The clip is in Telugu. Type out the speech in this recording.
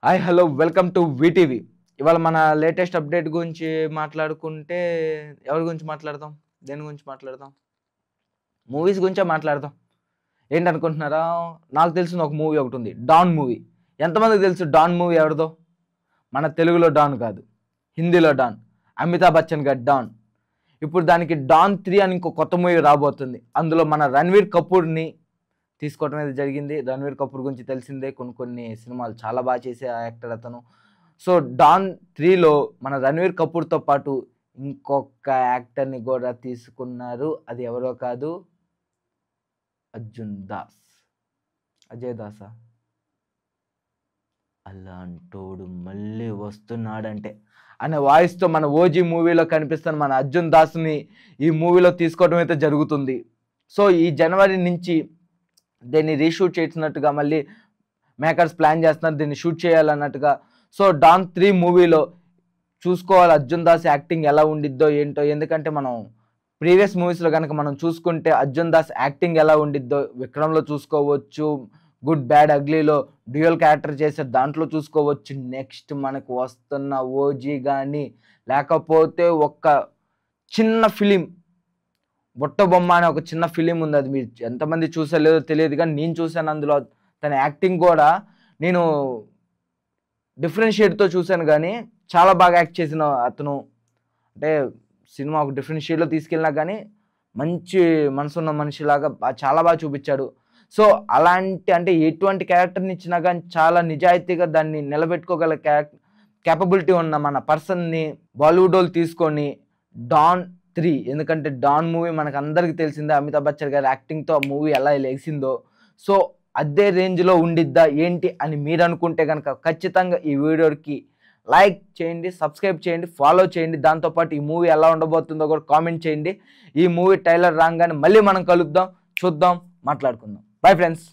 Hi hello welcome to VTV. ఇవాళ మన లేటెస్ట్ అప్డేట్ గురించి మాట్లాడుకుంటే ఎవరి గురించి మాట్లాడదాం? దేని గురించి మాట్లాడదాం? మూవీస్ గురించే మాట్లాడదాం. ఏంటనుకుంటున్నారా? నాకు తెలిసిన ఒక మూవీ ఒకటి ఉంది, డాన్ మూవీ. ఎంతమందికి తెలుసు డాన్ మూవీ ఎవరిదో? మన తెలుగులో డాన్ కాదు, హిందీలో డాన్, అమితాబ్ బచ్చన్ గారి డాన్. ఇప్పుడు దానికి డాన్ 3 అని ఇంకో కొత్త మూవీ రాబోతుంది. అందులో మన రణ్వీర్ కపూర్ని తీసుకోవడం అనేది జరిగింది. రణ్వీర్ కపూర్ గురించి తెలిసిందే, కొన్ని సినిమాలు చాలా బాగా చేసే యాక్టర్ అతను. సో డాన్ 3లో మన రణ్వీర్ కపూర్తో పాటు ఇంకొక యాక్టర్ని కూడా తీసుకున్నారు. అది ఎవరో కాదు, అర్జున్ దాస్. అజయ్ దాసా? అలాంటోడు మళ్ళీ వస్తున్నాడంటే అనే వాయిస్తో మన ఓజీ మూవీలో కనిపిస్తున్న మన అర్జున్ దాస్ని ఈ మూవీలో తీసుకోవడం అయితే జరుగుతుంది. సో ఈ జనవరి నుంచి దీన్ని రీషూట్ చేసినట్టుగా మళ్ళీ మేకర్స్ ప్లాన్ చేస్తున్నారు, దీన్ని షూట్ చేయాలన్నట్టుగా. సో డాన్ 3 మూవీలో చూసుకోవాలి అర్జున్ దాస్ యాక్టింగ్ ఎలా ఉండిద్దో ఏంటో. ఎందుకంటే మనం ప్రీవియస్ మూవీస్లో కనుక మనం చూసుకుంటే అర్జున్ దాస్ యాక్టింగ్ ఎలా ఉండిద్దో విక్రమ్లో చూసుకోవచ్చు, గుడ్ బ్యాడ్ అగ్లీలో డ్యూయల్ క్యారెక్టర్ చేసే దాంట్లో చూసుకోవచ్చు. నెక్స్ట్ మనకు వస్తున్న ఓజీ కానీ, లేకపోతే ఒక చిన్న ఫిలిం బుట్ట బొమ్మ అనే ఒక చిన్న ఫిలిం ఉంది. అది మీరు ఎంతమంది చూసలేదో తెలియదు, కానీ నేను చూశాను. అందులో తన యాక్టింగ్ కూడా నేను డిఫరెంట్ షేడ్తో చూశాను, కానీ చాలా బాగా యాక్ట్ చేసిన అతను. అంటే సినిమా ఒక డిఫరెంట్ షేడ్లో తీసుకెళ్ళినా కానీ మంచి మనసున్న మనిషిలాగా చాలా బాగా చూపించాడు. సో అలాంటి అంటే ఎటువంటి క్యారెక్టర్ని ఇచ్చినా కానీ చాలా నిజాయితీగా దాన్ని నిలబెట్టుకోగల క్యాపబిలిటీ ఉన్న మన పర్సన్ని బాలీవుడ్ వాళ్ళు తీసుకొని డాన్ 3, ఎందుకంటే డాన్ మూవీ మనకు అందరికీ తెలిసిందే, అమితాబ్ బచ్చన్ గారి యాక్టింగ్తో ఆ మూవీ ఎలా లేచిందో. సో అదే రేంజ్లో ఉండిద్దా ఏంటి అని మీరు అనుకుంటే కనుక ఖచ్చితంగా ఈ వీడియోకి లైక్ చేయండి, సబ్స్క్రైబ్ చేయండి, ఫాలో చేయండి. దాంతోపాటు ఈ మూవీ ఎలా ఉండబోతుందో కూడా కామెంట్ చేయండి. ఈ మూవీ ట్రైలర్ రాగానే మళ్ళీ మనం కలుద్దాం, చూద్దాం, మాట్లాడుకుందాం. Bye friends.